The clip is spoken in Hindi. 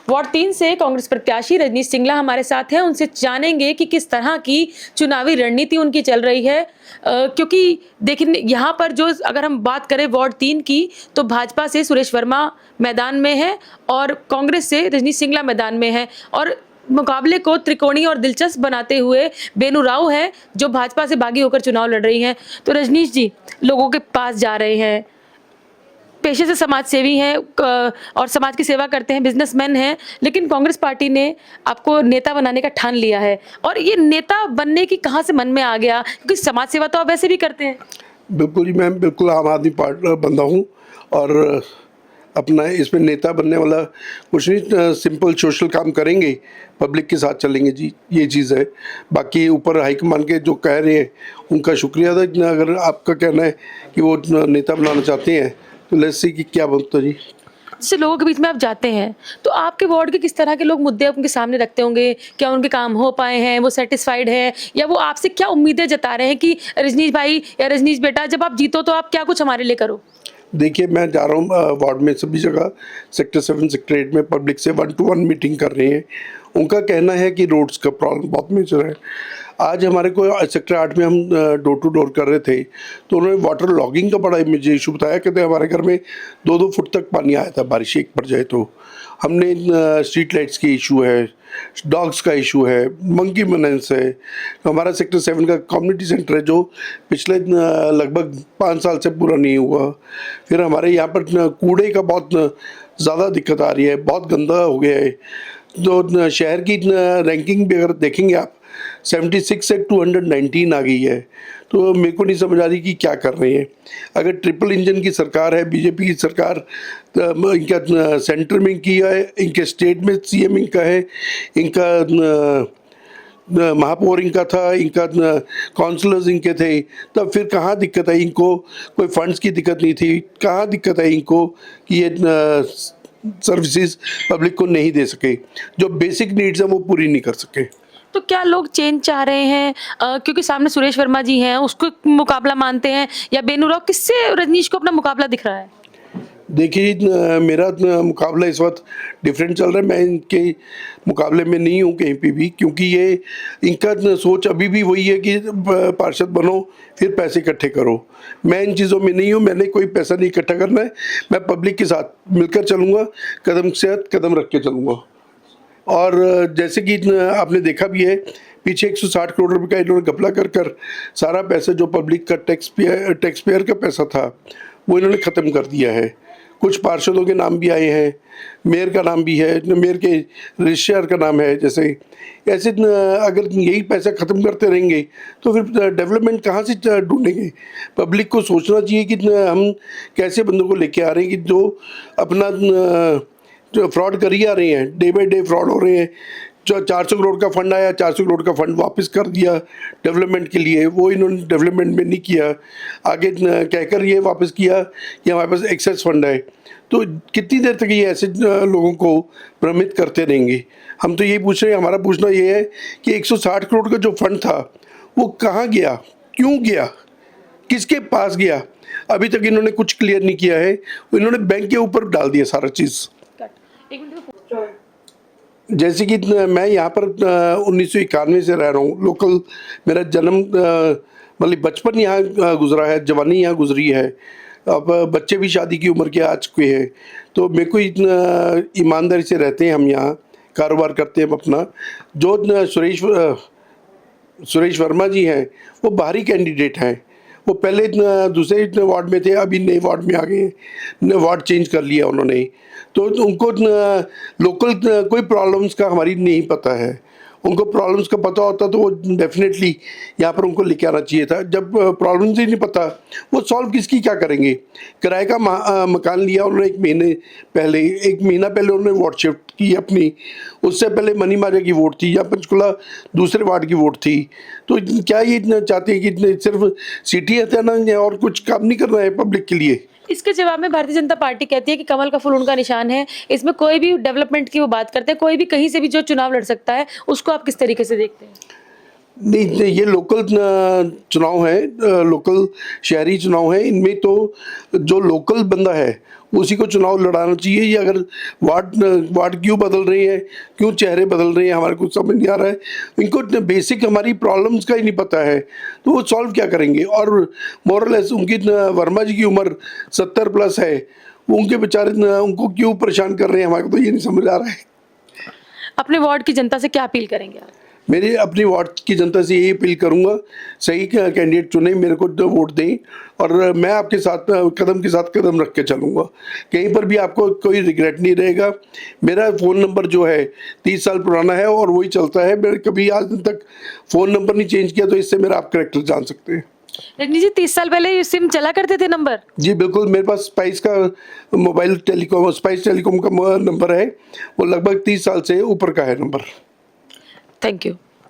वार्ड 3 से कांग्रेस प्रत्याशी रजनीश सिंगला हमारे साथ हैं। उनसे जानेंगे कि किस तरह की चुनावी रणनीति उनकी चल रही है। क्योंकि देखिए यहाँ पर जो अगर हम बात करें वार्ड 3 की, तो भाजपा से सुरेश वर्मा मैदान में है और कांग्रेस से रजनीश सिंगला मैदान में है और मुकाबले को त्रिकोणीय और दिलचस्प बनाते हुए बेनू राव है जो भाजपा से बागी होकर चुनाव लड़ रही हैं। तो रजनीश जी लोगों के पास जा रहे हैं, पेशे से समाज सेवी हैं और समाज की सेवा करते हैं, बिजनेसमैन हैं, लेकिन कांग्रेस पार्टी ने आपको नेता बनाने का ठान लिया है। और ये नेता बनने की कहाँ से मन में आ गया, क्योंकि समाज सेवा तो आप वैसे भी करते हैं। बिल्कुल जी, मैं बिल्कुल आम आदमी पार्टी बंदा हूँ और अपना इसमें नेता बनने वाला कुछ नहीं, सिंपल सोशल काम करेंगे, पब्लिक के साथ चलेंगे जी, ये चीज़ है। बाकी ऊपर हाईकमान के जो कह रहे हैं उनका शुक्रिया अदा। अगर आपका कहना है कि वो नेता बनाना चाहते हैं तो लेट्स सी कि क्या बनता जी। जैसे लोगों के बीच में आप जाते हैं तो आपके वार्ड के किस तरह के लोग मुद्दे उनके सामने रखते होंगे, क्या उनके काम हो पाए हैं, वो सेटिस्फाइड है, या वो आपसे क्या उम्मीदें जता रहे हैं कि रजनीश भाई या रजनीश बेटा जब आप जीतो तो आप क्या कुछ हमारे लिए करो। देखिए, मैं जा रहा हूँ वार्ड में सभी जगह, सेक्टर 7 सेक्टर 8 में पब्लिक से 1-to-1 मीटिंग कर रहे हैं। उनका कहना है कि रोड्स का प्रॉब्लम बहुत मेजर है। आज हमारे को सेक्टर 8 में हम डोर टू डोर कर रहे थे तो उन्होंने वाटर लॉगिंग का बड़ा मुझे इशू बताया। कहते हमारे घर में 2-2 फुट तक पानी आया था, बारिश एक पड़ जाए तो। हमने स्ट्रीट लाइट्स की इशू है, डॉग्स का इशू है, मंकी मेनेंस है। हमारा सेक्टर 7 का कम्युनिटी सेंटर है जो पिछले लगभग 5 साल से पूरा नहीं हुआ। फिर हमारे यहाँ पर कूड़े का बहुत ज़्यादा दिक्कत आ रही है, बहुत गंदा हो गया है। तो शहर की रैंकिंग भी अगर देखेंगे आप 76 से 219 आ गई है। तो मेरे को नहीं समझ आ रही कि क्या कर रहे हैं। अगर ट्रिपल इंजन की सरकार है, बीजेपी की सरकार, इनका सेंटर में किया है, इनके स्टेट में सीएम इनका है, इनका महापौर इनका था, इनका काउंसलर्स इनके थे, तब फिर कहाँ दिक्कत आई इनको? कोई फंड्स की दिक्कत नहीं थी, कहाँ दिक्कत आई इनको कि ये सर्विसेज पब्लिक को नहीं दे सके, जो बेसिक नीड्स हैं वो पूरी नहीं कर सके। तो क्या लोग चेंज चाह रहे हैं, क्योंकि सामने सुरेश वर्मा जी हैं, उसको मुकाबला मानते हैं, या बेनू राव, किससे रजनीश को अपना मुकाबला दिख रहा है? देखिए, मेरा मुकाबला इस वक्त डिफरेंट चल रहा है। मैं इनके मुकाबले में नहीं हूँ कहीं पे भी, क्योंकि ये इनका सोच अभी भी वही है कि पार्षद बनो फिर पैसे इकट्ठे करो। मैं इन चीज़ों में नहीं हूँ, मैंने कोई पैसा नहीं इकट्ठा करना है। मैं पब्लिक के साथ मिलकर चलूँगा, कदम से कदम रख के चलूँगा। और जैसे कि आपने देखा भी है, पीछे 160 करोड़ रुपए का इन्होंने घपला कर सारा पैसा जो पब्लिक का टैक्स पेयर का पैसा था वो इन्होंने ख़त्म कर दिया है। कुछ पार्षदों के नाम भी आए हैं, मेयर का नाम भी है, मेयर के रजिस्ट्रार का नाम है। जैसे ऐसे अगर यही पैसा ख़त्म करते रहेंगे तो फिर डेवलपमेंट कहाँ से ढूंढेंगे? पब्लिक को सोचना चाहिए कि हम कैसे बंदों को लेके आ रहे हैं कि जो अपना जो फ्रॉड कर ही आ रहे हैं, डे बाई डे फ्रॉड हो रहे हैं। जो 400 करोड़ का फंड आया, 400 करोड़ का फंड वापस कर दिया डेवलपमेंट के लिए, वो इन्होंने डेवलपमेंट में नहीं किया। आगे कहकर ये वापस किया कि हमारे पास एक्सेस फंड है। तो कितनी देर तक ये ऐसे लोगों को भ्रमित करते रहेंगे? हम तो यही पूछ रहे हैं, हमारा पूछना ये है कि 160 करोड़ का जो फंड था वो कहाँ गया, क्यों गया, किसके पास गया? अभी तक इन्होंने कुछ क्लियर नहीं किया है। इन्होंने बैंक के ऊपर डाल दिया सारा चीज़। जैसे कि मैं यहाँ पर 1991 से रह रहा हूँ, लोकल। मेरा जन्म मतलब बचपन यहाँ गुजरा है, जवानी यहाँ गुजरी है। अब बच्चे भी शादी की उम्र के आ चुके हैं, तो मेरे को इतना ईमानदारी से रहते हैं हम यहाँ, कारोबार करते हैं अपना। जो सुरेश वर्मा जी हैं वो बाहरी कैंडिडेट हैं। वो पहले दूसरे वार्ड में थे, अभी नए वार्ड में आ गए, वार्ड चेंज कर लिया उन्होंने। तो उनको लोकल कोई प्रॉब्लम्स का हमारी नहीं पता है। उनको प्रॉब्लम्स का पता होता तो वो डेफिनेटली यहाँ पर उनको लेके आना चाहिए था। जब प्रॉब्लम्स ही नहीं पता, वो सॉल्व किसकी क्या करेंगे? किराए का मकान लिया उन्होंने 1 महीना पहले उन्होंने वार्ड शिफ्ट की अपनी। उससे पहले मनी माजा की वोट थी, या पंचकुला दूसरे वार्ड की वोट थी। तो क्या ये चाहते हैं कि सिर्फ सिटी हत्याना है और कुछ काम नहीं करना है पब्लिक के लिए? इसके जवाब में भारतीय जनता पार्टी कहती है कि कमल का फूल उनका निशान है। इसमें कोई भी डेवलपमेंट की वो बात करते हैं, कोई भी कहीं से भी जो चुनाव लड़ सकता है, उसको आप किस तरीके से देखते हैं? नहीं नहीं, ये लोकल चुनाव है, लोकल शहरी चुनाव है। इनमें तो जो लोकल बंदा है उसी को चुनाव लड़ाना चाहिए। ये अगर वार्ड क्यों बदल रही है, क्यों चेहरे बदल रहे हैं, हमारे कुछ समझ नहीं आ रहा है। इनको बेसिक हमारी प्रॉब्लम्स का ही नहीं पता है, तो वो सॉल्व क्या करेंगे। और मोरलेस उनकी वर्मा जी की उम्र 70 प्लस है, वो उनके बेचारे उनको क्यों परेशान कर रहे हैं, हमारे को तो ये नहीं समझ आ रहा है। अपने वार्ड की जनता से क्या अपील करेंगे आप? मेरे अपनी वार्ड की जनता से यही अपील करूंगा, सही कैंडिडेट चुने, मेरे को वोट दें और मैं आपके साथ कदम के साथ कदम रख के चलूंगा। कहीं पर भी आपको कोई रिग्रेट नहीं रहेगा। मेरा फ़ोन नंबर जो है 30 साल पुराना है और वही चलता है। मैंने कभी आज दिन तक फ़ोन नंबर नहीं चेंज किया, तो इससे मेरा आप करेक्टर जान सकते हैं। रजनी जी, 30 साल पहले ये सिम चला करते थे नंबर? जी बिल्कुल, मेरे पास स्पाइस का मोबाइल टेलीकॉम, स्पाइस टेलीकॉम का नंबर है, वो लगभग 30 साल से ऊपर का है नंबर। Thank you.